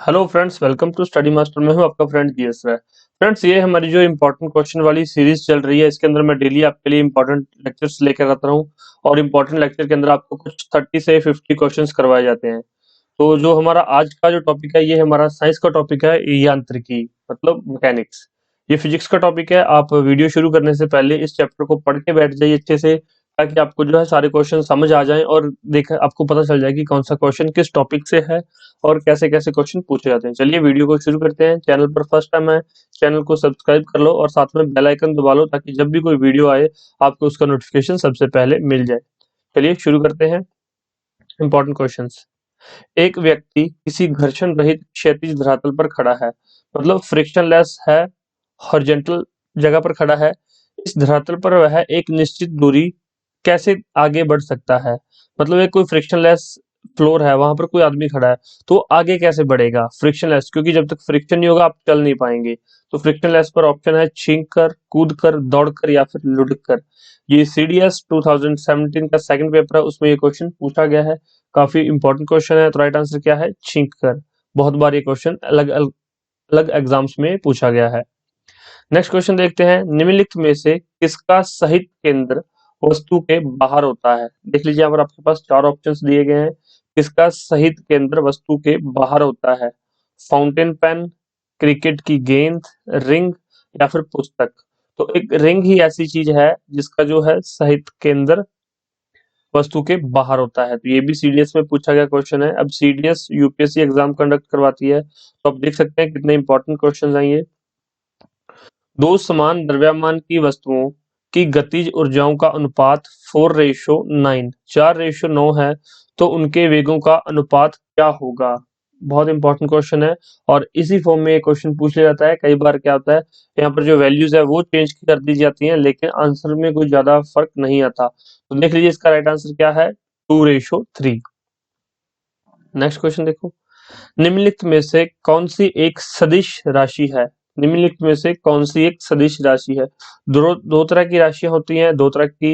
Hello friends, welcome to Study Master. में हूं आपका फ्रेंड जीएस राय। फ्रेंड्स, ये हमारी जो इंपॉर्टेंट क्वेश्चन वाली सीरीज चल रही है, इसके अंदर मैं डेली आपके लिए इंपॉर्टेंट लेक्चर्स लेकर आता हूं और इंपॉर्टेंट लेक्चर के अंदर आपको कुछ 30 से 50 क्वेश्चंस करवाए जाते हैं। तो जो हमारा आज का जो टॉपिक है, ये हमारा साइंस का टॉपिक है, यांत्रिकी मतलब मैकेनिक्स। ये फिजिक्स का टॉपिक है। आप वीडियो शुरू करने से पहले इस चैप्टर को पढ़ के बैठ जाइए अच्छे से, ताकि आपको जो है सारे क्वेश्चन समझ आ जाएं और देख आपको पता चल जाए कि कौन सा क्वेश्चन किस टॉपिक से है और कैसे कैसे क्वेश्चन पूछे जाते हैं। चलिए वीडियो को शुरू करते हैं। चैनल पर फर्स्ट टाइम है, चैनल को सब्सक्राइब कर लो और साथ में बेल आइकन दबा लो, ताकि जब भी कोई वीडियो आए आपको उसका नोटिफिकेशन सबसे पहले मिल जाए। चलिए शुरू करते हैं। Important questions. एक व्यक्ति किसी घर्षण रहित क्षैतिज धरातल पर खड़ा है, मतलब फ्रिक्शनलेस है, हॉरिजॉन्टल जगह पर खड़ा है। इस धरातल पर वह एक निश्चित दूरी कैसे आगे बढ़ सकता है? मतलब एक कोई फ्रिक्शनलेस फ्लोर है, वहां पर कोई आदमी खड़ा है, तो आगे कैसे बढ़ेगा? फ्रिक्शनलेस, क्योंकि जब तक फ्रिक्शन नहीं होगा आप चल नहीं पाएंगे। तो फ्रिक्शनलेस पर ऑप्शन है छींक कर, कूद कर, दौड़ कर या फिर लुढ़क कर। ये सीडीएस 2017 का सेकंड पेपर है, उसमें ये क्वेश्चन पूछा गया है। काफी इंपॉर्टेंट क्वेश्चन है। तो राइट आंसर क्या है? छींक कर। बहुत बार ये क्वेश्चन अलग अलग एग्जाम्स में पूछा गया है। नेक्स्ट क्वेश्चन देखते हैं। निम्नलिखित में से किसका सहित केंद्र वस्तु के बाहर होता है? देख लीजिए, यहाँ पर आपके पास चार ऑप्शंस दिए गए हैं। किसका सहित केंद्र वस्तु के बाहर होता है? फाउंटेन पेन, क्रिकेट की गेंद, रिंग या फिर पुस्तक। तो एक रिंग ही ऐसी चीज है जिसका जो है सहित केंद्र वस्तु के बाहर होता है। तो ये भी सीडीएस में पूछा गया क्वेश्चन है। अब सीडीएस यूपीएससी एग्जाम कंडक्ट करवाती है, तो आप देख सकते हैं कितने इंपॉर्टेंट क्वेश्चन हैं ये। दो समान द्रव्यमान की वस्तुओं की गतिज ऊर्जाओं का अनुपात 4:9, 4:9 है, तो उनके वेगों का अनुपात क्या होगा? बहुत इंपॉर्टेंट क्वेश्चन है और इसी फॉर्म में ये क्वेश्चन पूछ लिया जाता है। कई बार क्या होता है, यहाँ पर जो वैल्यूज है वो चेंज कर दी जाती हैं, लेकिन आंसर में कोई ज्यादा फर्क नहीं आता। तो देख लीजिए, इसका राइट आंसर क्या है? 2:3। नेक्स्ट क्वेश्चन देखो। निम्नलिखित में से कौन सी एक सदिश राशि है? निम्नलिखित में से कौन सी एक सदिश राशि है? दो तरह की राशियां होती हैं, दो तरह की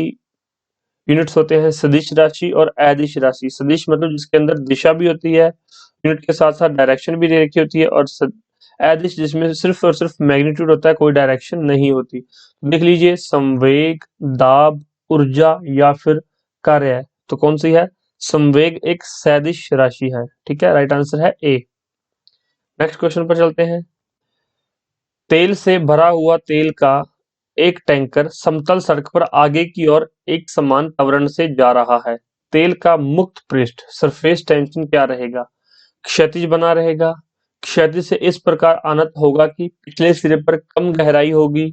यूनिट्स होते हैं, सदिश राशि और अदिश राशि। सदिश मतलब जिसके अंदर दिशा भी होती है, यूनिट के साथ साथ डायरेक्शन भी दे रखी होती है, और अदिश जिसमें सिर्फ और सिर्फ मैग्नीट्यूड होता है, कोई डायरेक्शन नहीं होती। तो देख लीजिए, संवेग, दाब, ऊर्जा या फिर कार्य है। तो कौन सी है? संवेग एक सदिश राशि है। ठीक है, राइट आंसर है ए। नेक्स्ट क्वेश्चन पर चलते हैं। तेल से भरा हुआ तेल का एक टैंकर समतल सड़क पर आगे की ओर एक समान त्वरण से जा रहा है। तेल का मुक्त पृष्ठ सरफेस टेंशन क्या रहेगा? क्षैतिज बना रहेगा, क्षैतिज से इस प्रकार आनत होगा कि पिछले सिरे पर कम गहराई होगी,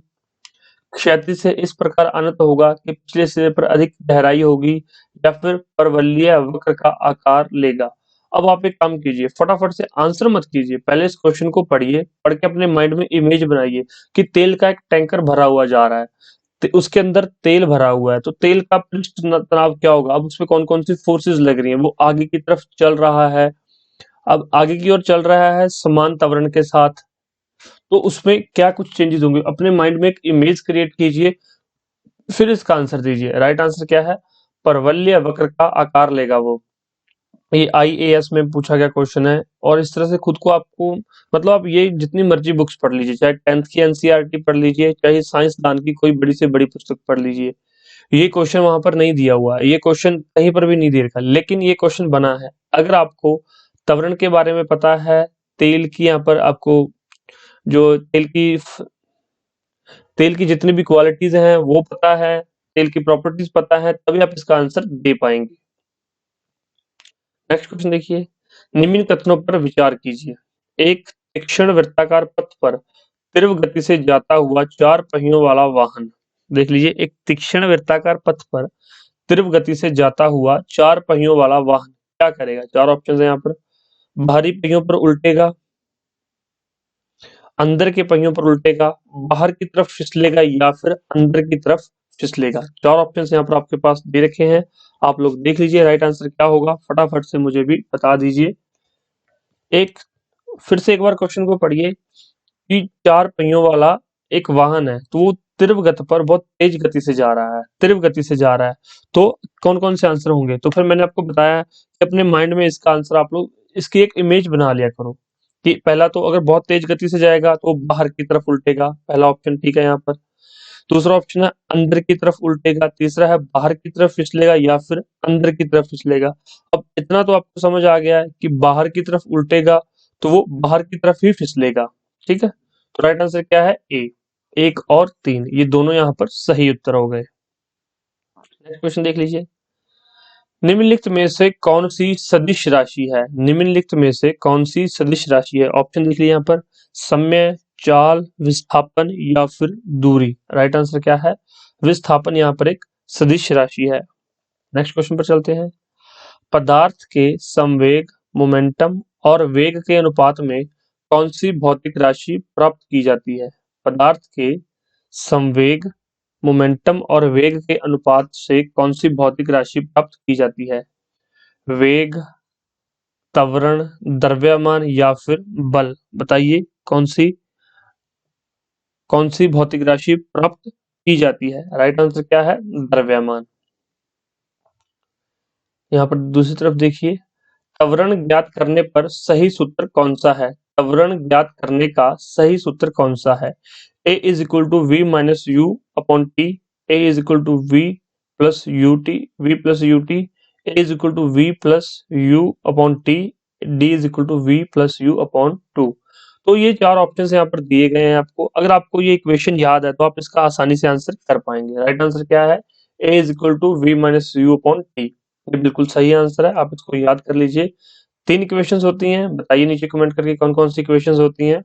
क्षैतिज से इस प्रकार अनंत होगा कि पिछले सिरे पर अधिक गहराई होगी, या फिर परवलयीय वक्र का आकार लेगा। अब आप एक काम कीजिए, फटाफट से आंसर मत कीजिए, पहले इस क्वेश्चन को पढ़िए, पढ़ के अपने माइंड में इमेज बनाइए कि तेल का एक टैंकर भरा हुआ जा रहा है, उसके अंदर तेल भरा हुआ है, तो तेल का पृष्ठ तनाव क्या होगा? अब उसमें कौन कौन सी फोर्सेस लग रही हैं? वो आगे की तरफ चल रहा है, अब आगे की ओर चल रहा है समान त्वरण के साथ, तो उसमें क्या कुछ चेंजेस होंगे? अपने माइंड में एक इमेज क्रिएट कीजिए, फिर इसका आंसर दीजिए। राइट आंसर क्या है? परवलय वक्र का आकार लेगा वो। ये आईएएस में पूछा गया क्वेश्चन है, और इस तरह से खुद को आपको, मतलब आप ये जितनी मर्जी बुक्स पढ़ लीजिए, चाहे 10th की एनसीईआरटी पढ़ लीजिए, चाहे साइंस दान की कोई बड़ी से बड़ी पुस्तक पढ़ लीजिए, ये क्वेश्चन वहां पर नहीं दिया हुआ है, ये क्वेश्चन कहीं पर भी नहीं दे रखा, लेकिन ये क्वेश्चन बना है। अगर आपको त्वरण के बारे में पता है, तेल की यहाँ पर आपको जो तेल की जितनी भी क्वालिटीज हैं वो पता है, तेल की प्रॉपर्टीज पता है, तभी आप इसका आंसर दे पाएंगे। नेक्स्ट क्वेश्चन देखिए। निम्न कथनों पर विचार कीजिए। एक तीक्ष्ण वृत्ताकार पथ पर तीव्र गति से जाता हुआ चार पहियों वाला वाहन। देख लीजिए, एक तीक्ष्ण वृत्ताकार पथ पर तीव्र गति से जाता हुआ चार पहियों वाला वाहन क्या करेगा? चार ऑप्शन है यहाँ पर। बाहरी पहियों पर उल्टेगा, अंदर के पहियों पर उल्टेगा, बाहर की तरफ फिसलेगा या फिर अंदर की तरफ फिसलेगा। चार ऑप्शन यहाँ पर आपके पास दे रखे हैं, आप लोग देख लीजिए राइट आंसर क्या होगा, फटाफट से मुझे भी बता दीजिए। एक फिर से एक बार क्वेश्चन को पढ़िए कि चार पहियों वाला एक वाहन है, तो वो तीव्र गति पर बहुत तेज गति से जा रहा है, तीव्र गति से जा रहा है, तो कौन कौन से आंसर होंगे? तो फिर मैंने आपको बताया कि अपने माइंड में इसका आंसर आप लोग इसकी एक इमेज बना लिया करो, कि पहला तो अगर बहुत तेज गति से जाएगा तो बाहर की तरफ उल्टेगा, पहला ऑप्शन ठीक है यहाँ पर। दूसरा ऑप्शन है अंदर की तरफ उल्टेगा, तीसरा है बाहर की तरफ फिसलेगा या फिर अंदर की तरफ फिसलेगा। अब इतना तो आपको समझ आ गया है कि बाहर की तरफ उल्टेगा तो वो बाहर की तरफ ही फिसलेगा। ठीक है, तो राइट आंसर क्या है? ए। 1 और 3 ये दोनों यहाँ पर सही उत्तर हो गए। नेक्स्ट क्वेश्चन देख लीजिए। निम्नलिखित में से कौन सी सदिश राशि है? निम्नलिखित में से कौन सी सदिश राशि है? ऑप्शन देख लीजिए यहाँ पर, समय, चाल, विस्थापन या फिर दूरी। राइट आंसर क्या है? विस्थापन यहाँ पर एक सदिश राशि है। नेक्स्ट क्वेश्चन पर चलते हैं। पदार्थ के संवेग, मोमेंटम और वेग के अनुपात में कौन सी भौतिक राशि प्राप्त की जाती है? पदार्थ के संवेग, मोमेंटम और वेग के अनुपात से कौन सी भौतिक राशि प्राप्त की जाती है? वेग, त्वरण, द्रव्यमान या फिर बल। बताइए कौन सी भौतिक राशि प्राप्त की जाती है? राइट आंसर क्या है? द्रव्यमान। यहाँ पर दूसरी तरफ देखिए, त्वरण ज्ञात करने पर सही सूत्र कौन सा है? त्वरण ज्ञात करने का सही सूत्र कौन सा है? A is equal to we minus you upon t, a is equal to v plus u t, v plus u t, a is equal to v plus u upon t, d is equal to v plus u upon two. तो ये चार option यहाँ पर दिए गए हैं आपको। अगर आपको ये इक्वेशन याद है तो आप इसका आसानी से आंसर कर पाएंगे। राइट आंसर क्या है? A is equal to we minus you upon T. ये बिल्कुल सही आंसर है, आप इसको याद कर लीजिए। 3 इक्वेशंस होती हैं, बताइए नीचे कमेंट करके कौन कौन सी इक्वेशंस होती हैं।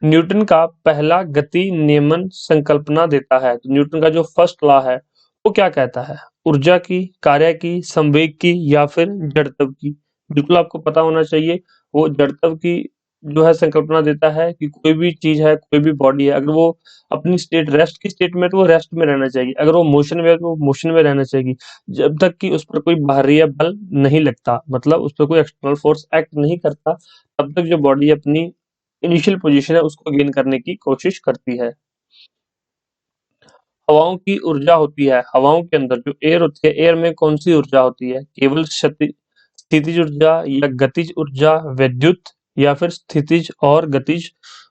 न्यूटन का पहला गति नियमन संकल्पना देता है, तो न्यूटन का जो फर्स्ट लॉ है वो क्या कहता है? ऊर्जा की, कार्य की, संवेग की या फिर जड़त्व की। बिल्कुल आपको पता होना चाहिए, वो जड़त्व की जो है संकल्पना देता है कि कोई भी चीज है, कोई भी बॉडी है, अगर वो अपनी स्टेट रेस्ट की स्टेट में तो वो रेस्ट में रहना चाहिए, अगर वो मोशन में है तो वो मोशन में रहना चाहिए, जब तक कि उस पर कोई बाहरी बल नहीं लगता, मतलब उस पर कोई एक्सटर्नल फोर्स एक्ट नहीं करता, तब तक जो बॉडी अपनी इनिशियल पोजीशन है उसको गेन करने की कोशिश करती है। हवाओं की ऊर्जा होती है, हवाओं के अंदर जो एयर होती है, एयर में कौन सी ऊर्जा होती है? केवल स्थितिज ऊर्जा या गतिज ऊर्जा, विद्युत या फिर स्थितिज और गतिज,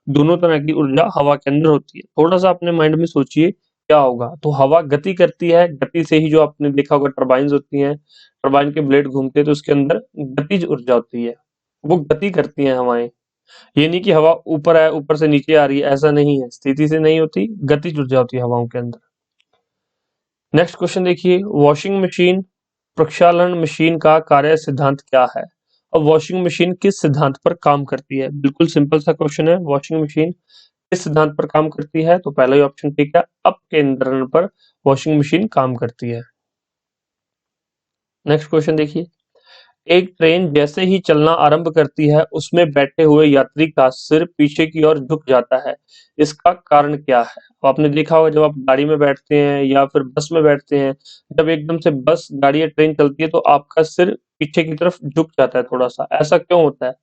दोनों तरह की ऊर्जा हवा के अंदर होती है। थोड़ा सा अपने माइंड में सोचिए क्या होगा। तो हवा गति करती है, गति से ही जो आपने देखा होगा टरबाइन्स होती हैं, टरबाइन के ब्लेड घूमते हैं तो उसके अंदर गतिज ऊर्जा होती है, वो गति करती हैं हवाएं। ये नहीं कि हवा ऊपर है, ऊपर से नीचे आ रही है, ऐसा नहीं है, स्थिति से नहीं होती, गतिज ऊर्जा होती है हवाओं के अंदर। नेक्स्ट क्वेश्चन देखिए, वॉशिंग मशीन प्रक्षालन मशीन का कार्य सिद्धांत क्या है? अब वॉशिंग मशीन किस सिद्धांत पर काम करती है? बिल्कुल सिंपल सा क्वेश्चन है, वॉशिंग मशीन किस सिद्धांत पर काम करती है? तो पहला ही ऑप्शन ठीक है, अप केंद्रण पर वॉशिंग मशीन काम करती है। नेक्स्ट क्वेश्चन देखिए, एक ट्रेन जैसे ही चलना आरंभ करती है उसमें बैठे हुए यात्री का सिर पीछे की ओर झुक जाता है, इसका कारण क्या है? तो आपने देखा होगा जब आप गाड़ी में बैठते हैं या फिर बस में बैठते हैं, जब एकदम से बस गाड़ी या ट्रेन चलती है तो आपका सिर पीछे की तरफ झुक जाता है थोड़ा सा, ऐसा क्यों होता है?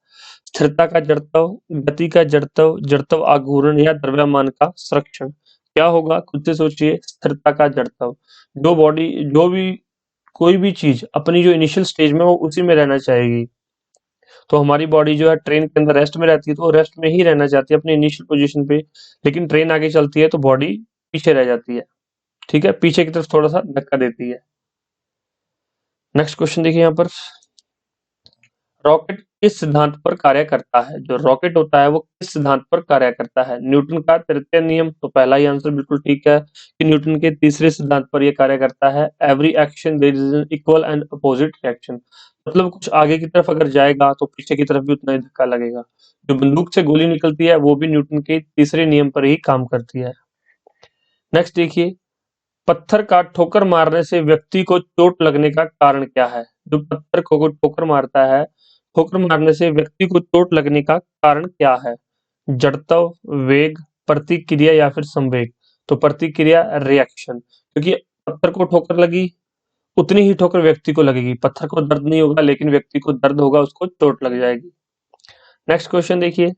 स्थिरता का जड़त्व, गति का जड़त्व, जड़त्व आघूर्ण या द्रव्यमान का संरक्षण। क्या होगा? खुद से सोचिए। स्थिरता का जड़त्व, जो बॉडी जो भी कोई भी चीज अपनी जो इनिशियल स्टेज में वो उसी में रहना चाहेगी, तो हमारी बॉडी जो है ट्रेन के अंदर रेस्ट में रहती है तो वो रेस्ट में ही रहना चाहती है अपनी इनिशियल पोजीशन पे, लेकिन ट्रेन आगे चलती है तो बॉडी पीछे रह जाती है। ठीक है, पीछे की तरफ थोड़ा सा धक्का देती है। नेक्स्ट क्वेश्चन देखिए यहाँ पर, रॉकेट किस सिद्धांत पर कार्य करता है? जो रॉकेट होता है वो किस सिद्धांत पर कार्य करता है? न्यूटन का तृतीय नियम, तो पहला ही आंसर बिल्कुल ठीक है कि न्यूटन के तीसरे सिद्धांत पर यह कार्य करता है। Every action there is an equal and opposite reaction, मतलब कुछ आगे की तरफ अगर जाएगा तो पीछे की तरफ भी उतना ही धक्का लगेगा। जो बंदूक से गोली निकलती है वो भी न्यूटन के तीसरे नियम पर ही काम करती है। नेक्स्ट देखिए, पत्थर का ठोकर मारने से व्यक्ति को चोट लगने का कारण क्या है? जो पत्थर को ठोकर मारता है, ठोकर मारने से व्यक्ति को चोट लगने का कारण क्या है? जड़त्व, वेग, प्रतिक्रिया या फिर संवेग। तो प्रतिक्रिया, रिएक्शन, क्योंकि पत्थर को ठोकर लगी उतनी ही ठोकर व्यक्ति को लगेगी, पत्थर को दर्द नहीं होगा लेकिन व्यक्ति को दर्द होगा, उसको चोट लग जाएगी। नेक्स्ट क्वेश्चन देखिए,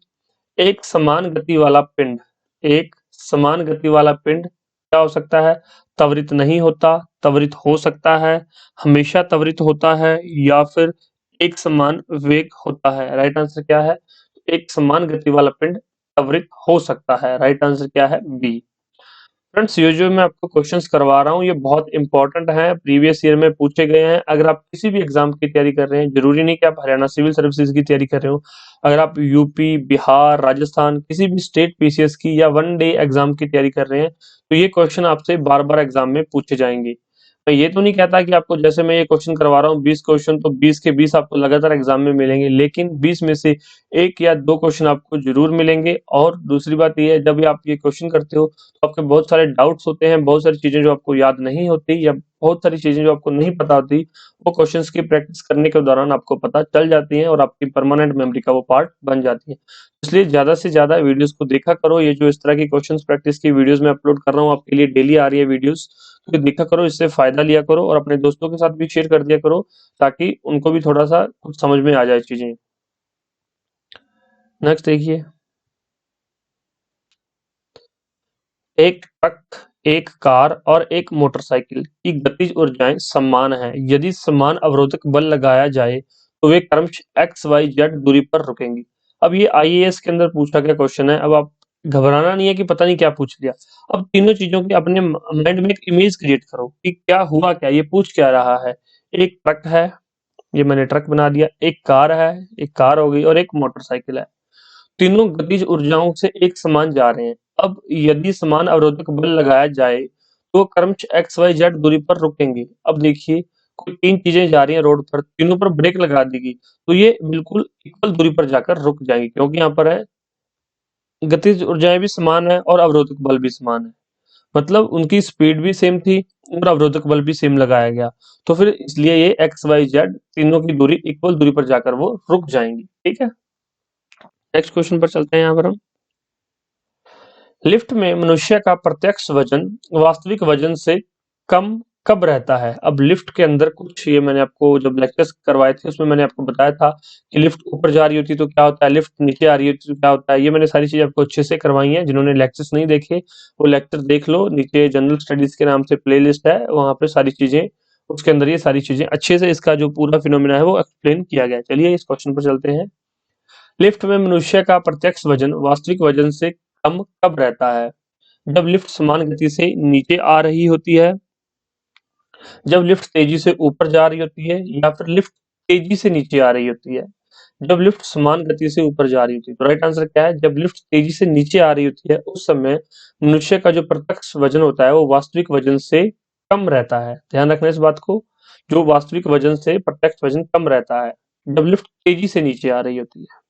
एक समान गति वाला पिंड, एक समान गति वाला पिंड क्या हो सकता है? त्वरित नहीं होता, त्वरित हो सकता है, हमेशा त्वरित होता है या फिर एक समान वेग होता है। राइट आंसर क्या है? एक समान गति वाला पिंड त्वरित हो सकता है। राइट आंसर क्या है? बी। फ्रेंड्स, ये जो मैं आपको क्वेश्चंस करवा रहा हूँ ये बहुत इंपॉर्टेंट हैं, प्रीवियस ईयर में पूछे गए हैं। अगर आप किसी भी एग्जाम की तैयारी कर रहे हैं, जरूरी नहीं कि आप हरियाणा सिविल सर्विसेज की तैयारी कर रहे हो, अगर आप यूपी, बिहार, राजस्थान किसी भी स्टेट पीसीएस की या वन डे एग्जाम की तैयारी कर रहे हैं, तो ये क्वेश्चन आपसे बार बार एग्जाम में पूछे जाएंगे। मैं ये तो नहीं कहता कि आपको, जैसे मैं ये क्वेश्चन करवा रहा हूँ 20 क्वेश्चन, तो 20 के 20 आपको लगातार एग्जाम में मिलेंगे, लेकिन 20 में से एक या दो क्वेश्चन आपको जरूर मिलेंगे। और दूसरी बात ये है, जब भी आप ये क्वेश्चन करते हो तो आपके बहुत सारे डाउट्स होते हैं, बहुत सारी चीजें जो आपको याद नहीं होती या बहुत सारी चीजें जो आपको नहीं पता होती, वो क्वेश्चंस की प्रैक्टिस करने के दौरान आपको पता चल जाती हैं और आपकी परमानेंट मेमोरी का वो पार्ट बन जाती है। इसलिए ज्यादा से ज्यादा वीडियोस को देखा करो। ये जो इस तरह की क्वेश्चंस प्रैक्टिस की वीडियोस मैं अपलोड कर रहा हूँ आपके लिए, डेली आ रही है वीडियोस, तो देखा करो, इससे फायदा लिया करो और अपने दोस्तों के साथ भी शेयर कर दिया करो, ताकि उनको भी थोड़ा सा कुछ समझ में आ जाए चीजें। नेक्स्ट देखिए, एक ट्रक, एक कार और एक मोटरसाइकिल की गतिज ऊर्जाएं समान हैं। यदि समान अवरोधक बल लगाया जाए तो वे क्रमशः एक्स वाई जेड दूरी पर रुकेंगी। अब ये आईएएस के अंदर पूछा गया क्वेश्चन है। अब आप घबराना नहीं है कि पता नहीं क्या पूछ लिया। अब तीनों चीजों की अपने माइंड में एक इमेज क्रिएट करो कि क्या हुआ, क्या ये पूछ क्या रहा है। एक ट्रक है, ये मैंने ट्रक बना दिया। एक कार है, एक कार हो गई, और एक मोटरसाइकिल है। तीनों गतिज ऊर्जाओं से एक समान जा रहे हैं। अब यदि समान अवरोधक बल लगाया जाए तो क्रमशः एक्स वाई जेड दूरी पर रुकेंगे। अब देखिए, कोई तीन चीजें जा रही हैं रोड पर, तीनों पर ब्रेक लगा देगी तो ये बिल्कुल इक्वल दूरी पर जाकर रुक जाएंगी, क्योंकि यहाँ पर है गतिज ऊर्जाएं भी समान है और अवरोधक बल भी समान है। मतलब उनकी स्पीड भी सेम थी और अवरोधक बल भी सेम लगाया गया, तो फिर इसलिए ये एक्स वाई जेड तीनों की दूरी इक्वल दूरी पर जाकर वो रुक जाएंगी। ठीक है, नेक्स्ट क्वेश्चन पर चलते हैं। यहाँ पर हम लिफ्ट में मनुष्य का प्रत्यक्ष वजन वास्तविक वजन से कम कब रहता है? अब लिफ्ट के अंदर कुछ, ये मैंने आपको जब लेक्चर्स करवाए थे उसमें मैंने आपको बताया था कि लिफ्ट ऊपर जा रही होती तो क्या होता है, लिफ्ट नीचे आ रही होती तो क्या होता है। ये मैंने सारी चीजें आपको अच्छे से करवाई हैं। जिन्होंने लेक्चर्स नहीं देखे वो लेक्चर देख लो, नीचे जनरल स्टडीज के नाम से प्लेलिस्ट है, वहां पे सारी चीजें, उसके अंदर ये सारी चीजें अच्छे से, इसका जो पूरा फिनोमिना है वो एक्सप्लेन किया गया है। चलिए इस क्वेश्चन पर चलते हैं। लिफ्ट में मनुष्य का प्रत्यक्ष वजन वास्तविक वजन से कम कब रहता है? जब लिफ्ट समान गति से नीचे आ रही होती है, जब लिफ्ट तेजी से ऊपर जा रही होती है, या फिर लिफ्ट तेजी से नीचे आ रही होती है। जब लिफ्ट समान गति से ऊपर जा रही होती है, तो राइट आंसर क्या है? जब लिफ्ट तेजी से नीचे आ रही होती है उस समय मनुष्य का जो प्रत्यक्ष वजन होता है वो वास्तविक वजन से कम रहता है। ध्यान रखना इस बात को, जो वास्तविक वजन से प्रत्यक्ष वजन कम रहता है जब लिफ्ट तेजी से नीचे आ रही होती है।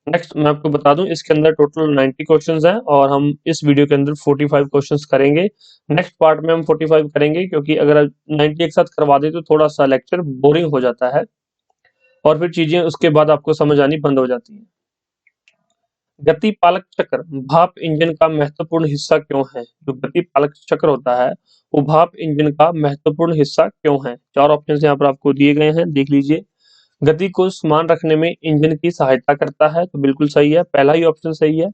नेक्स्ट मैं आपको बता दूं, इसके अंदर टोटल 90 क्वेश्चंस हैं और हम इस वीडियो के अंदर 45 क्वेश्चंस करेंगे। नेक्स्ट पार्ट में हम 45 करेंगे, क्योंकि अगर 90 एक साथ करवा दे तो थोड़ा सा लेक्चर बोरिंग हो जाता है और फिर चीजें उसके बाद आपको समझ आनी बंद हो जाती हैं। गति पालक चक्र भाप इंजन का महत्वपूर्ण हिस्सा क्यों है? जो गति पालक चक्र होता है वो भाप इंजन का महत्वपूर्ण हिस्सा क्यों है? चार ऑप्शन यहाँ पर आपको दिए गए हैं, देख लीजिए। गति को समान रखने में इंजन की सहायता करता है, तो बिल्कुल सही है, पहला ही ऑप्शन सही है।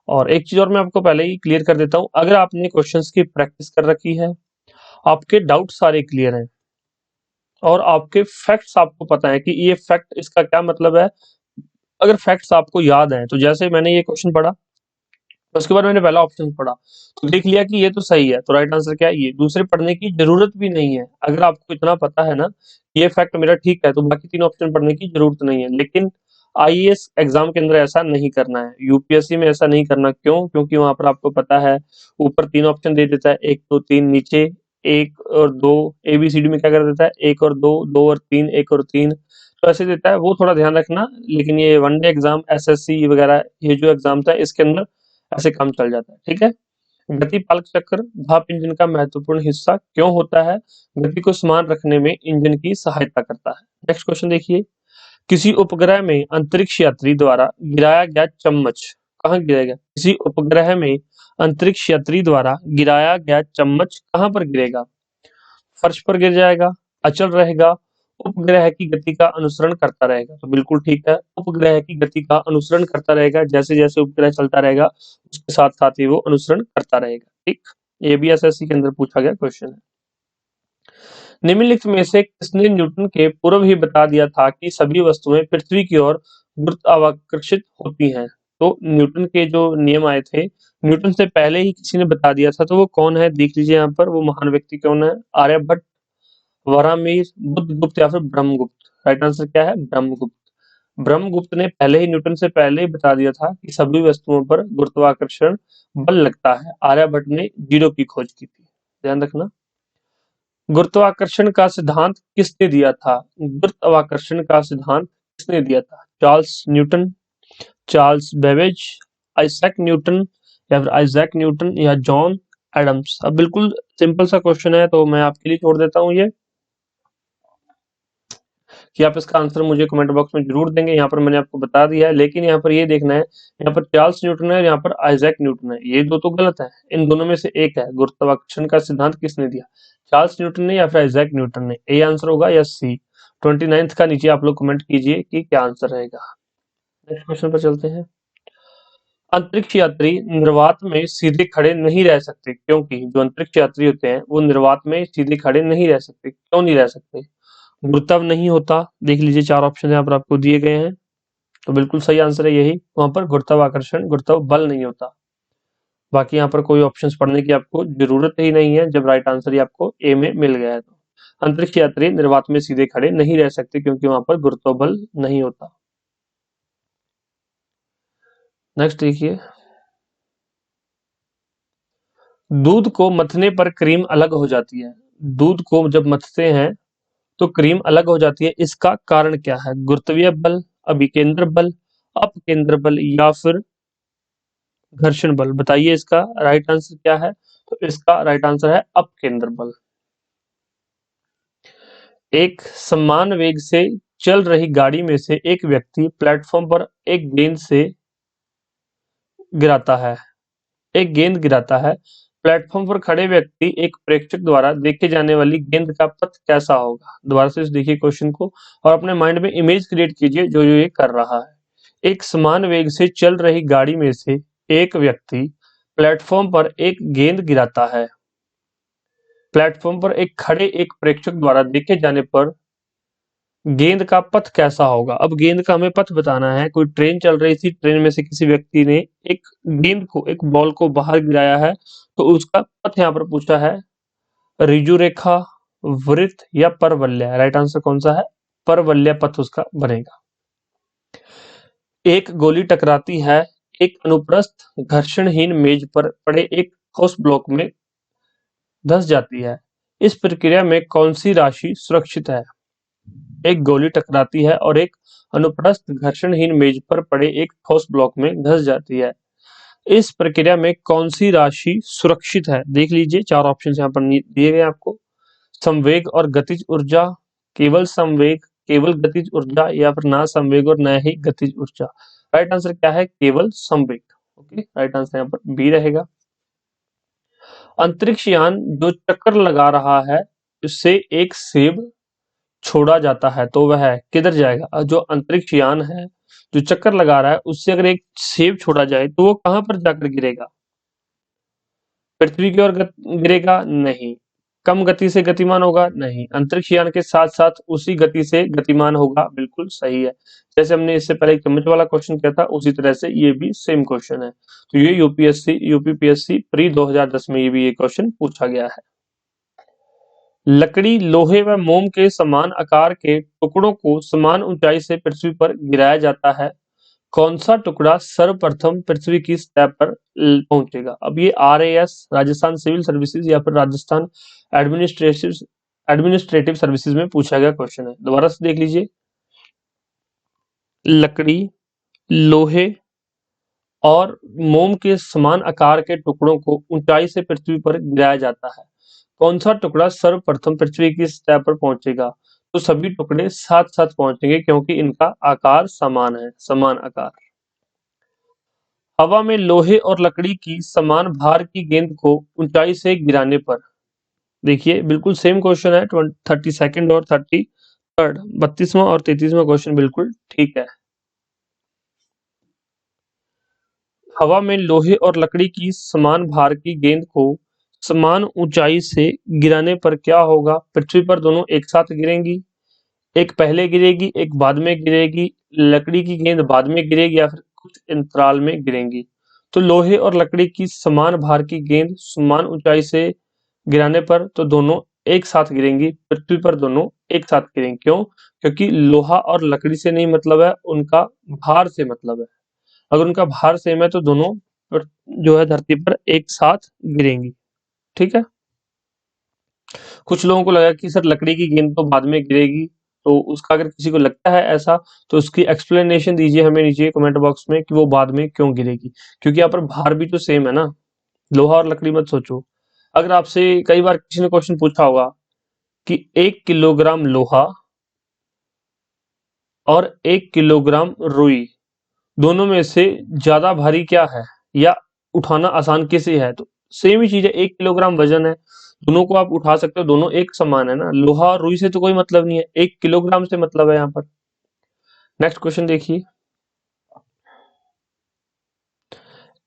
और एक चीज और मैं आपको पहले ही क्लियर कर देता हूं, अगर आपने क्वेश्चंस की प्रैक्टिस कर रखी है, आपके डाउट सारे क्लियर हैं और आपके फैक्ट्स आपको पता है कि ये फैक्ट इसका क्या मतलब है, अगर फैक्ट्स आपको याद है, तो जैसे मैंने ये क्वेश्चन पढ़ा उसके बाद मैंने पहला ऑप्शन पढ़ा तो देख लिया कि ये तो सही है, तो राइट आंसर क्या है? ये दूसरे पढ़ने की जरूरत भी नहीं है। अगर आपको इतना पता है ना ये फैक्ट मेरा ठीक है, तो बाकी तीन ऑप्शन पढ़ने की जरूरत नहीं है। लेकिन आईएएस एग्जाम के अंदर ऐसा नहीं करना है, यूपीएससी में ऐसा नहीं करना। क्यों? क्योंकि वहां पर आपको पता है ऊपर तीन ऑप्शन दे देता है, एक दो तीन, नीचे एक और दो, एबीसीडी में क्या कर देता है, एक और दो, दो और तीन, एक और तीन, तो ऐसे देता है, वो थोड़ा ध्यान रखना। लेकिन ये वनडे एग्जाम, एसएससी वगैरह, ये जो एग्जाम था इसके अंदर ऐसे काम चल जाता है। ठीक है, गति पालक चक्र भाप इंजन का महत्वपूर्ण हिस्सा क्यों होता है? गति को समान रखने में इंजन की सहायता करता है। नेक्स्ट क्वेश्चन देखिए, किसी उपग्रह में अंतरिक्ष यात्री द्वारा गिराया गया चम्मच कहाँ गिरेगा? किसी उपग्रह में अंतरिक्ष यात्री द्वारा गिराया गया चम्मच कहाँ पर गिरेगा? फर्श पर गिर जाएगा, अचल रहेगा, उपग्रह की गति का अनुसरण करता रहेगा। तो बिल्कुल ठीक है, उपग्रह की गति का अनुसरण करता रहेगा। जैसे जैसे उपग्रह चलता रहेगा उसके साथ साथ ही वो अनुसरण करता रहेगा। ठीक, ये भी एसएससी के अंदर पूछा गया क्वेश्चन है। निम्नलिखित में से किसने न्यूटन के पूर्व ही बता दिया था कि सभी वस्तुएं पृथ्वी की ओर गुरुत्वाकर्षित होती हैं? तो न्यूटन के जो नियम आए थे, न्यूटन से पहले ही किसी ने बता दिया था, तो वो कौन है? देख लीजिए यहाँ पर, वो महान व्यक्ति कौन है? आर्यभट्ट, वराहमिहिर, बुद्धगुप्त या फिर ब्रह्मगुप्त। राइट आंसर क्या है? ब्रह्मगुप्त। ब्रह्मगुप्त ने पहले ही, न्यूटन से पहले ही बता दिया था कि सभी वस्तुओं पर गुरुत्वाकर्षण बल लगता है। आर्यभट्ट ने जीरो की खोज की थी, ध्यान रखना। गुरुत्वाकर्षण का सिद्धांत किसने दिया था? गुरुत्वाकर्षण का सिद्धांत किसने दिया था? Charles Newton, Charles Babbage, Isaac Newton या फिर आइजैक न्यूटन या जॉन एडम्स। अब बिल्कुल सिंपल सा क्वेश्चन है, तो मैं आपके लिए छोड़ देता हूं ये, कि आप इसका आंसर मुझे कमेंट बॉक्स में जरूर देंगे। यहाँ पर मैंने आपको बता दिया है, लेकिन यहाँ पर ये देखना है, यहाँ पर चार्ल्स न्यूटन है, यहाँ पर आइजैक न्यूटन है, ये दो तो गलत है। इन दोनों में से एक है। गुरुत्वाकर्षण का सिद्धांत किसने दिया? चार्ल्स न्यूटन ने या फिर आइजैक न्यूटन ने? ए आंसर होगा या सी? 29 का नीचे आप लोग कमेंट कीजिए कि क्या आंसर रहेगा। नेक्स्ट क्वेश्चन पर चलते हैं। अंतरिक्ष यात्री निर्वात में सीधे खड़े नहीं रह सकते, क्योंकि जो अंतरिक्ष यात्री होते हैं वो निर्वात में सीधे खड़े नहीं रह सकते। क्यों नहीं रह सकते? गुरुत्व नहीं होता। देख लीजिए, चार ऑप्शन यहाँ पर आपको दिए गए हैं, तो बिल्कुल सही आंसर है यही। वहां पर गुरुत्वाकर्षण, गुरुत्व बल नहीं होता। बाकी यहाँ पर कोई ऑप्शंस पढ़ने की आपको जरूरत ही नहीं है, जब राइट आंसर ही आपको ए में मिल गया है। तो अंतरिक्ष यात्री निर्वात में सीधे खड़े नहीं रह सकते, क्योंकि वहां पर गुरुत्व बल नहीं होता। नेक्स्ट देखिए, दूध को मथने पर क्रीम अलग हो जाती है। दूध को जब मथते हैं तो क्रीम अलग हो जाती है, इसका कारण क्या है? गुरुत्वीय बल, अभिकेंद्र बल, अपकेंद्र बल या फिर घर्षण बल। बताइए इसका राइट आंसर क्या है? तो इसका राइट आंसर है अपकेंद्र बल। एक समान वेग से चल रही गाड़ी में से एक व्यक्ति प्लेटफॉर्म पर गिराता है एक गेंद गिराता है। प्लेटफॉर्म पर खड़े व्यक्ति एक प्रेक्षक द्वारा देखे जाने वाली गेंद का पथ कैसा होगा? दोबारा से देखिए क्वेश्चन को, और अपने माइंड में इमेज क्रिएट कीजिए जो जो ये कर रहा है। एक समान वेग से चल रही गाड़ी में से एक व्यक्ति प्लेटफॉर्म पर एक गेंद गिराता है। प्लेटफॉर्म पर एक खड़े एक प्रेक्षक द्वारा देखे जाने पर गेंद का पथ कैसा होगा? अब गेंद का हमें पथ बताना है। कोई ट्रेन चल रही थी, ट्रेन में से किसी व्यक्ति ने एक गेंद को, एक बॉल को बाहर गिराया है, तो उसका पथ यहाँ पर पूछा है। ऋजु रेखा, वृत्त या परवलय? राइट आंसर कौन सा है? परवलय पथ उसका बनेगा। एक गोली टकराती है एक अनुप्रस्थ घर्षणहीन मेज पर पड़े एक ठोस ब्लॉक में धंस जाती है। इस प्रक्रिया में कौन सी राशि सुरक्षित है? एक गोली टकराती है और एक अनुप्रस्थ घर्षणहीन मेज पर पड़े एक ठोस ब्लॉक में धंस जाती है। इस प्रक्रिया में कौन सी राशि सुरक्षित है? देख लीजिए, चार ऑप्शन यहाँ पर दिए गए आपको। संवेग और गतिज ऊर्जा, केवल संवेग, केवल गतिज ऊर्जा या फिर ना संवेग और न ही गतिज ऊर्जा। राइट आंसर क्या है? केवल संवेग। ओके, राइट आंसर यहाँ पर बी रहेगा। अंतरिक्ष यान जो चक्कर लगा रहा है, उससे एक सेब छोड़ा जाता है तो वह किधर जाएगा? जो अंतरिक्ष यान है जो चक्कर लगा रहा है, उससे अगर एक सेब छोड़ा जाए तो वो कहां पर जाकर गिरेगा? पृथ्वी की ओर गिरेगा? नहीं। कम गति से गतिमान होगा? नहीं। अंतरिक्ष यान के साथ साथ उसी गति से गतिमान होगा। बिल्कुल सही है। जैसे हमने इससे पहले एक चम्मच वाला क्वेश्चन किया था, उसी तरह से ये भी सेम क्वेश्चन है। तो ये यूपीपीएससी प्री 2010 में ये भी ये क्वेश्चन पूछा गया है। लकड़ी, लोहे व मोम के समान आकार के टुकड़ों को समान ऊंचाई से पृथ्वी पर गिराया जाता है। कौन सा टुकड़ा सर्वप्रथम पृथ्वी की सतह पर पहुंचेगा? अब ये आरएएस, राजस्थान सिविल सर्विसेज या फिर राजस्थान एडमिनिस्ट्रेटिव एडमिनिस्ट्रेटिव सर्विसेज में पूछा गया क्वेश्चन है। दोबारा से देख लीजिए, लकड़ी, लोहे और मोम के समान आकार के टुकड़ों को ऊंचाई से पृथ्वी पर गिराया जाता है। कौन सा टुकड़ा सर्वप्रथम पृथ्वी की सतह पर पहुंचेगा? तो सभी टुकड़े साथ साथ पहुंचेंगे, क्योंकि इनका आकार समान है, समान आकार। हवा में लोहे और लकड़ी की समान भार की गेंद को ऊंचाई से गिराने पर, देखिए बिल्कुल सेम क्वेश्चन है। 32 और 33, 32वां और 33वां क्वेश्चन बिल्कुल ठीक है। हवा में लोहे और लकड़ी की समान भार की गेंद को समान ऊंचाई से गिराने पर क्या होगा? पृथ्वी पर दोनों एक साथ गिरेंगी, एक पहले गिरेगी, एक बाद में गिरेगी, लकड़ी की गेंद बाद में गिरेगी या फिर कुछ अंतराल में गिरेंगी। तो लोहे और लकड़ी की समान भार की गेंद समान ऊंचाई से गिराने पर तो दोनों एक साथ गिरेंगी, पृथ्वी पर दोनों एक साथ गिरेंगी। क्यों? क्योंकि लोहा और लकड़ी से नहीं मतलब है, उनका भार से मतलब है। अगर उनका भार सेम है तो दोनों जो है धरती पर एक साथ गिरेंगी। ठीक है। कुछ लोगों को लगा कि सर लकड़ी की गेंद तो बाद में गिरेगी, तो उसका अगर किसी को लगता है ऐसा तो उसकी एक्सप्लेनेशन दीजिए हमें नीचे कमेंट बॉक्स में कि वो बाद में क्यों गिरेगी। क्योंकि यहाँ पर भार भी तो सेम है ना, लोहा और लकड़ी मत सोचो। अगर आपसे कई बार किसी ने क्वेश्चन पूछा होगा कि 1 किलोग्राम लोहा और 1 किलोग्राम रुई दोनों में से ज्यादा भारी क्या है या उठाना आसान किसे है, तो सेम ही चीज है, 1 किलोग्राम वजन है, दोनों को आप उठा सकते हो, दोनों एक समान है ना। लोहा और रुई से तो कोई मतलब नहीं है, 1 किलोग्राम से मतलब है यहाँ पर। नेक्स्ट क्वेश्चन देखिए,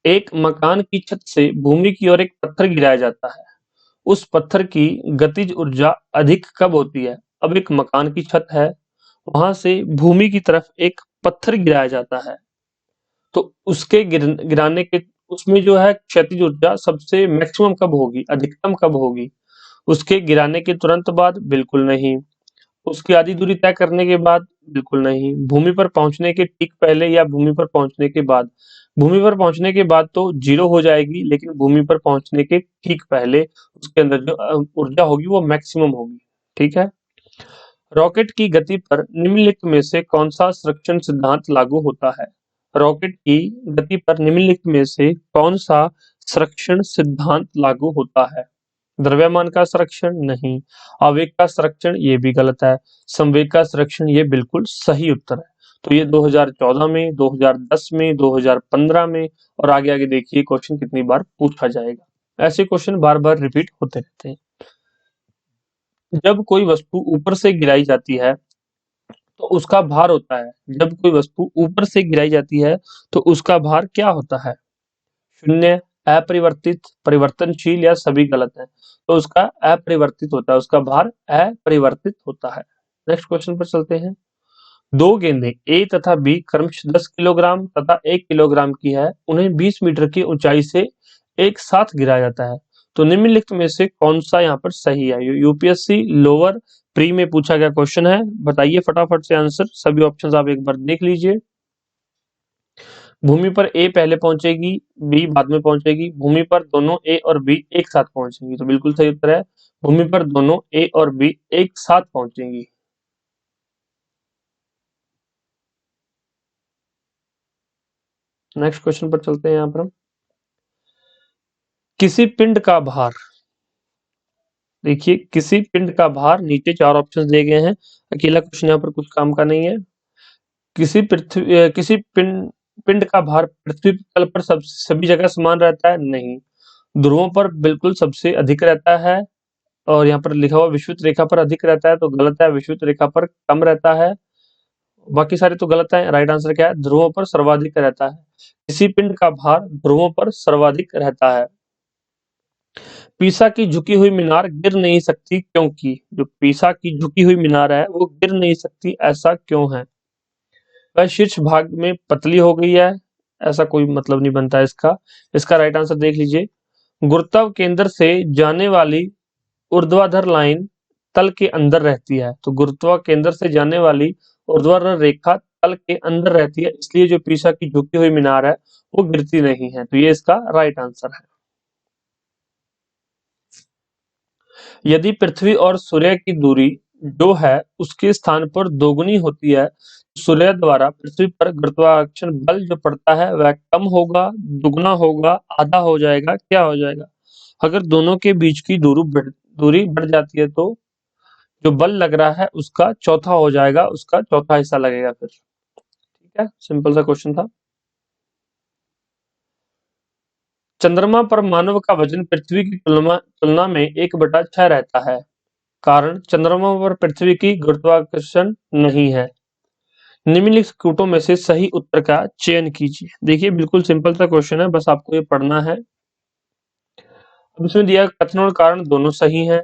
एक मकान की छत से भूमि की ओर एक पत्थर गिराया जाता है, उस पत्थर की गतिज ऊर्जा अधिक कब होती है? अब एक मकान की छत है, वहां से भूमि की तरफ एक पत्थर गिराया जाता है, तो उसके गिराने के उसमें जो है क्षैतिज ऊर्जा सबसे मैक्सिमम कब होगी, अधिकतम कब होगी? उसके गिराने के तुरंत बाद? बिल्कुल नहीं। उसकी आधी दूरी तय करने के बाद? बिल्कुल नहीं। भूमि पर पहुंचने के ठीक पहले या भूमि पर पहुंचने के बाद? भूमि पर पहुंचने के बाद तो जीरो हो जाएगी, लेकिन भूमि पर पहुंचने के ठीक पहले उसके अंदर जो ऊर्जा होगी वो मैक्सिमम होगी। ठीक है। रॉकेट की गति पर निम्नलिखित में से कौन सा संरक्षण सिद्धांत लागू होता है? रॉकेट की गति पर निम्नलिखित में से कौन सा संरक्षण सिद्धांत लागू होता है? द्रव्यमान का संरक्षण? नहीं। आवेग का संरक्षण? ये भी गलत है। संवेग का संरक्षण? ये बिल्कुल सही उत्तर है। तो ये 2014 में, 2010 में, 2015 में और आगे आगे देखिए क्वेश्चन कितनी बार पूछा जाएगा। ऐसे क्वेश्चन बार बार रिपीट होते रहते हैं। जब कोई वस्तु ऊपर से गिराई जाती है तो उसका भार होता है, जब कोई वस्तु ऊपर से गिराई जाती है तो उसका भार क्या होता है? शून्य, अपरिवर्तित, परिवर्तनशील या सभी गलत है? तो उसका अपरिवर्तित होता है, उसका भार अपरिवर्तित होता है। नेक्स्ट क्वेश्चन पर चलते हैं। दो गेंदें ए तथा बी क्रमशः 10 किलोग्राम तथा 1 किलोग्राम की है, उन्हें 20 मीटर की ऊंचाई से एक साथ गिराया जाता है, तो निम्नलिखित में से कौन सा यहाँ पर सही है? यूपीएससी लोअर प्री में पूछा गया क्वेश्चन है, बताइए फटाफट से आंसर। सभी ऑप्शंस आप एक बार देख लीजिए। भूमि पर ए पहले पहुंचेगी, बी बाद में पहुंचेगी, भूमि पर दोनों ए और बी एक साथ पहुंचेंगी, तो बिल्कुल सही उत्तर है भूमि पर दोनों ए और बी एक साथ पहुंचेंगी। नेक्स्ट क्वेश्चन पर चलते हैं। यहाँ पर हम किसी पिंड का भार, देखिए किसी पिंड का भार, नीचे चार ऑप्शंस दिए गए हैं, अकेला क्वेश्चन यहाँ पर कुछ काम का नहीं है। किसी पिंड पिंड का भार पृथ्वी तल पर सभी जगह समान रहता है? नहीं। ध्रुवों पर बिल्कुल सबसे अधिक रहता है, और यहाँ पर लिखा हुआ विषुवत रेखा पर अधिक रहता है, तो गलत है, विषुवत रेखा पर कम रहता है। बाकी सारे तो गलत है। राइट आंसर क्या है? ध्रुवों पर सर्वाधिक रहता है। किसी पिंड का भार ध्रुवों पर सर्वाधिक रहता है। पीसा की झुकी हुई मीनार गिर नहीं सकती क्योंकि, जो पीसा की झुकी हुई मीनार है वो गिर नहीं सकती, ऐसा क्यों है? वह शीर्ष भाग में पतली हो गई है, ऐसा कोई मतलब नहीं बनता है इसका। इसका राइट आंसर देख लीजिए। गुरुत्व केंद्र से जाने वाली ऊर्ध्वाधर लाइन तल के अंदर रहती है, तो गुरुत्व केंद्र से जाने वाली ऊर्ध्वाधर रेखा तल के अंदर रहती है, इसलिए जो पीसा की झुकी हुई मीनार है वो गिरती नहीं है, तो ये इसका राइट आंसर है। यदि पृथ्वी और सूर्य की दूरी जो है उसके स्थान पर दोगुनी होती है, सूर्य द्वारा पृथ्वी पर गुरुत्वाकर्षण बल जो पड़ता है वह कम होगा, दुगना होगा, आधा हो जाएगा, क्या हो जाएगा? अगर दोनों के बीच की दूरी बढ़ जाती है तो जो बल लग रहा है उसका चौथा हो जाएगा, उसका चौथा हिस्सा लगेगा फिर। ठीक है, सिंपल सा क्वेश्चन था। चंद्रमा पर मानव का वजन पृथ्वी की तुलना में 1/6 रहता है, कारण चंद्रमा पर पृथ्वी की गुरुत्वाकर्षण नहीं है। निम्नलिखित कूटों में से सही उत्तर का चयन कीजिए। देखिए बिल्कुल सिंपल सा क्वेश्चन है, बस आपको ये पढ़ना है। अब इसमें दिया कथन और कारण दोनों सही हैं।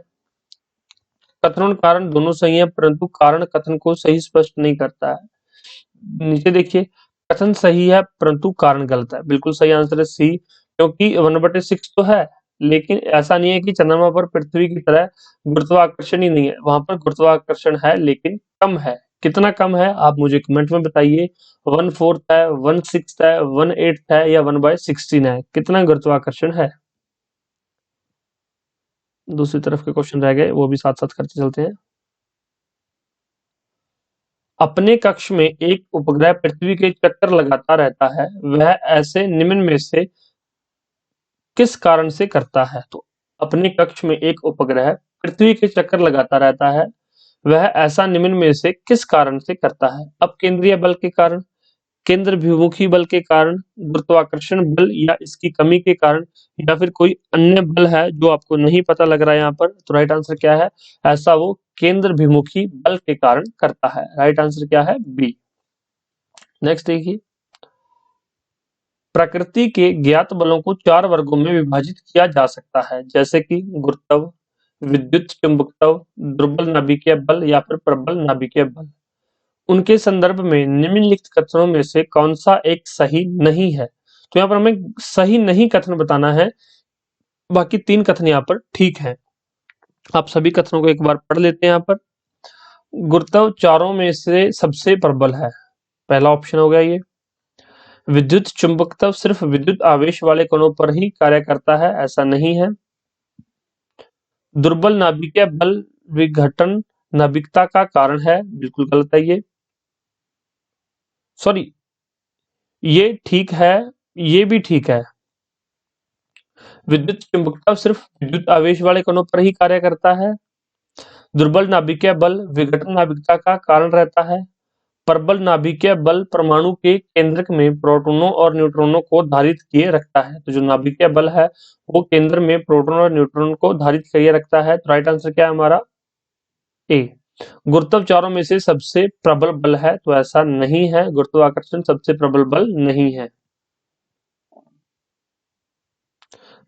कथन और कारण दोनों सही है, परंतु कारण कथन को सही स्पष्ट नहीं करता है। नीचे देखिए, कथन सही है परंतु कारण गलत है। बिल्कुल सही आंसर है सी, क्योंकि 1/6 तो है, लेकिन ऐसा नहीं है कि चंद्रमा पर पृथ्वी की तरह गुरुत्वाकर्षण ही नहीं है। वहां पर गुरुत्वाकर्षण है, लेकिन कम है। कितना कम है आप मुझे कमेंट में बताइए। 1/4 है, 1/6 है, 1/8 है या 1/16 है? कितना गुरुत्वाकर्षण है? दूसरी तरफ के क्वेश्चन रह गए, वो भी साथ साथ करते चलते हैं। अपने कक्ष में एक उपग्रह पृथ्वी के चक्कर लगाता रहता है, वह ऐसे निम्न में से किस कारण से करता है? तो अपने कक्ष में एक उपग्रह पृथ्वी के चक्कर लगाता रहता है, वह ऐसा निम्न में से किस कारण से करता है? अब केंद्रीय बल के कारण, केंद्र भिमुखी बल के कारण, गुरुत्वाकर्षण बल या इसकी कमी के कारण, या फिर कोई अन्य बल है जो आपको नहीं पता लग रहा है यहाँ पर? तो राइट आंसर क्या है? ऐसा वो केंद्र भिमुखी बल के कारण करता है। राइट आंसर क्या है? बी। नेक्स्ट देखिए, प्रकृति के ज्ञात बलों को 4 वर्गों में विभाजित किया जा सकता है, जैसे कि गुरुत्व, विद्युत चुंबकत्व, दुर्बल नाभिकीय बल या फिर प्रबल नाभिकीय बल। उनके संदर्भ में निम्नलिखित कथनों में से कौन सा एक सही नहीं है? तो यहाँ पर हमें सही नहीं कथन बताना है, बाकी 3 कथन यहाँ पर ठीक है। आप सभी कथनों को एक बार पढ़ लेते हैं। यहाँ पर गुरुत्व चारों में से सबसे प्रबल है, पहला ऑप्शन हो गया ये। विद्युत चुंबकत्व सिर्फ विद्युत आवेश वाले कणों पर ही कार्य करता है, ऐसा नहीं है। दुर्बल नाभिकीय बल विघटन नाभिकता का कारण है, बिल्कुल गलत है ये। सॉरी, ये ठीक है, ये भी ठीक है। विद्युत चुंबकत्व सिर्फ विद्युत आवेश वाले कणों पर ही कार्य करता है। दुर्बल नाभिकीय बल विघटन नाभिकता का कारण रहता है। प्रबल नाभिकीय बल परमाणु के केंद्रक में प्रोटॉनों और न्यूट्रॉनों को धारित किए रखता है। तो जो नाभिकीय बल है वो केंद्र में प्रोटॉन और न्यूट्रॉन को धारित किए रखता है। तो राइट आंसर क्या है हमारा? ए। गुरुत्व चारों में से सबसे प्रबल बल है, तो ऐसा नहीं है, गुरुत्वाकर्षण सबसे प्रबल बल नहीं है।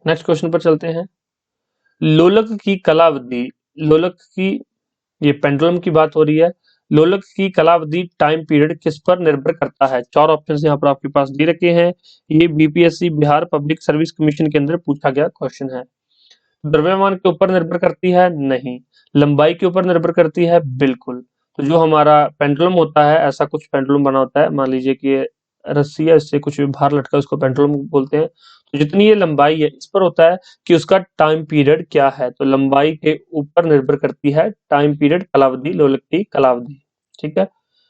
नेक्स्ट क्वेश्चन पर चलते हैं। लोलक की कलावधि, लोलक की, ये पेंडुलम की बात हो रही है। लोलक की कलावधि टाइम पीरियड किस पर निर्भर करता है? 4 ऑप्शन यहाँ पर आपके पास दे रखे हैं। ये BPSC Bihar public service commission के अंदर पूछा गया क्वेश्चन है। द्रव्यमान के ऊपर निर्भर करती है? नहीं। लंबाई के ऊपर निर्भर करती है? बिल्कुल। तो जो हमारा पेंडुलम होता है, ऐसा कुछ पेंडुलम बना होता है, मान लीजिए कि ये रस्सी है, इससे कुछ बाहर लटका, उसको पेंडुलम बोलते हैं। तो जितनी ये लंबाई है, इस पर होता है कि उसका टाइम पीरियड क्या है। तो लंबाई के ऊपर निर्भर करती है टाइम पीरियड, कालावधि, लोलक की कालावधि। ठीक है,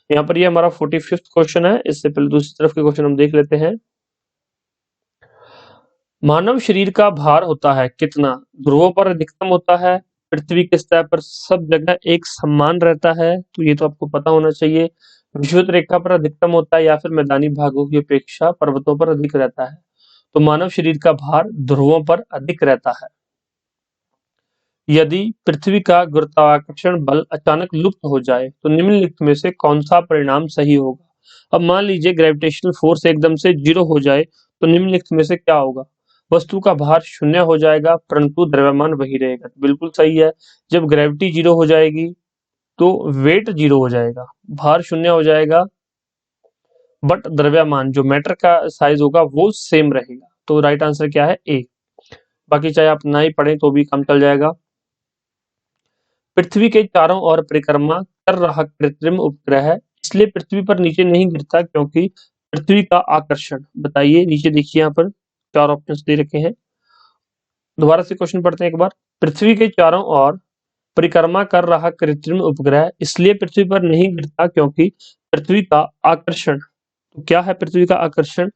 यहाँ पर ये हमारा 45th क्वेश्चन है। इससे पहले दूसरी तरफ के क्वेश्चन हम देख लेते हैं। मानव शरीर का भार होता है कितना? ध्रुवों पर अधिकतम होता है, पृथ्वी के सतह पर सब जगह एक समान रहता है, तो ये तो आपको पता होना चाहिए। विषुवत रेखा पर अधिकतम होता है या फिर मैदानी भागों की अपेक्षा पर्वतों पर अधिक रहता है? तो मानव शरीर का भार ध्रुवों पर अधिक रहता है। यदि पृथ्वी का गुरुत्वाकर्षण बल अचानक लुप्त हो जाए तो निम्नलिखित में से कौन सा परिणाम सही होगा? अब मान लीजिए ग्रेविटेशनल फोर्स एकदम से 0 हो जाए तो निम्नलिखित में से क्या होगा? वस्तु का भार 0 हो जाएगा परंतु द्रव्यमान वही रहेगा। बिल्कुल सही है। जब ग्रेविटी 0 हो जाएगी तो वेट 0 हो जाएगा, भार 0 हो जाएगा, बट द्रव्यमान जो मैटर का साइज होगा वो सेम रहेगा। तो राइट आंसर क्या है? ए। बाकी चाहे आप ना ही पढ़ें तो भी काम चल जाएगा। पृथ्वी के चारों ओर परिक्रमा कर रहा कृत्रिम उपग्रह है, इसलिए पृथ्वी पर नीचे नहीं गिरता क्योंकि पृथ्वी का आकर्षण। बताइए, नीचे देखिए, यहाँ पर 4 ऑप्शंस दे रखे हैं। दोबारा से क्वेश्चन पढ़ते हैं एक बार। पृथ्वी के चारों ओर परिक्रमा कर रहा कृत्रिम उपग्रह इसलिए पृथ्वी पर नहीं गिरता क्योंकि पृथ्वी का आकर्षण। तो क्या है पृथ्वी का आकर्षण?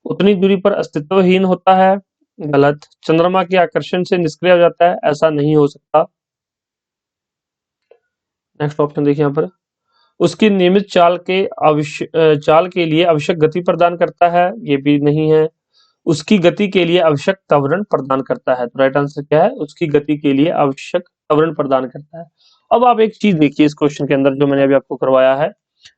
उतनी दूरी पर अस्तित्वहीन होता है। गलत। चंद्रमा के आकर्षण से निष्क्रिय हो जाता है, ऐसा नहीं हो सकता। नेक्स्ट ऑप्शन देखिए यहाँ पर। उसकी नियमित चाल के लिए आवश्यक गति प्रदान करता है, ये भी नहीं है। उसकी गति के लिए आवश्यक त्वरण प्रदान करता है। तो राइट आंसर क्या है? उसकी गति के लिए आवश्यक त्वरण प्रदान करता है। अब आप एक चीज देखिए इस क्वेश्चन के अंदर जो मैंने अभी आपको करवाया है।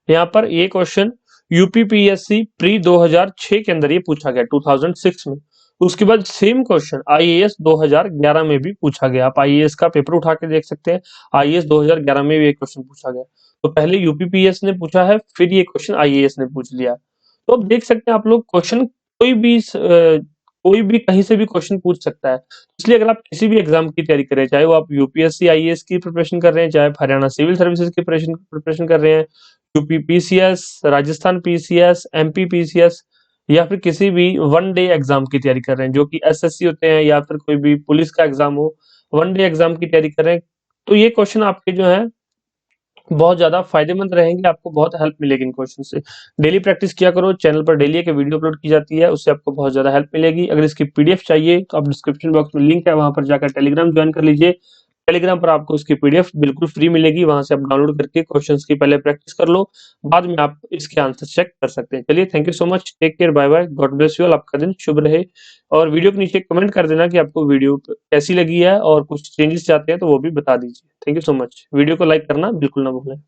यहाँ पर ये क्वेश्चन यूपीपीएससी प्री 2006 के अंदर ये पूछा गया, 2006 में। उसके बाद सेम क्वेश्चन आईएएस 2011 में भी पूछा गया। आप आईएएस का पेपर उठा के देख सकते हैं, आईएएस 2011 में भी एक क्वेश्चन पूछा गया। तो पहले यूपीपीएस ने पूछा है, फिर ये क्वेश्चन आईएएस ने पूछ लिया। तो अब देख सकते हैं आप लोग, क्वेश्चन कोई भी कहीं से भी क्वेश्चन पूछ सकता है। इसलिए अगर आप किसी भी एग्जाम की तैयारी कर रहे हैं, चाहे वो आप यूपीएससी आईएएस की प्रिपरेशन कर रहे हैं, चाहे आप हरियाणा सिविल सर्विसेज की प्रिपरेशन कर रहे हैं, UP PCS, Rajasthan PCS, MP PCS, या फिर किसी भी वन डे एग्जाम की तैयारी कर रहे हैं, जो कि एसएससी होते हैं या फिर कोई भी पुलिस का एग्जाम हो, वन डे एग्जाम की तैयारी कर रहे हैं, तो ये क्वेश्चन आपके जो है बहुत ज्यादा फायदेमंद रहेंगे, आपको बहुत हेल्प मिलेगी इन क्वेश्चन से। डेली प्रैक्टिस किया करो, चैनल पर डेली एक वीडियो अपलोड की जाती है, उससे आपको बहुत ज्यादा हेल्प मिलेगी। अगर इसकी पीडीएफ चाहिए तो आप डिस्क्रिप्शन बॉक्स में लिंक है, वहां पर जाकर टेलीग्राम ज्वाइन कर लीजिए। टेलीग्राम पर आपको इसकी पीडीएफ बिल्कुल फ्री मिलेगी, वहां से आप डाउनलोड करके क्वेश्चंस की पहले प्रैक्टिस कर लो, बाद में आप इसके आंसर चेक कर सकते हैं। चलिए, thank you so much, take care, bye bye, God bless you all, आपका दिन शुभ रहे। और वीडियो के नीचे कमेंट कर देना कि आपको वीडियो कैसी लगी है, और कुछ चेंजेस चाहते हैं तो वो भी बता दीजिए। Thank you so much, video को लाइक करना बिल्कुल ना भूलें।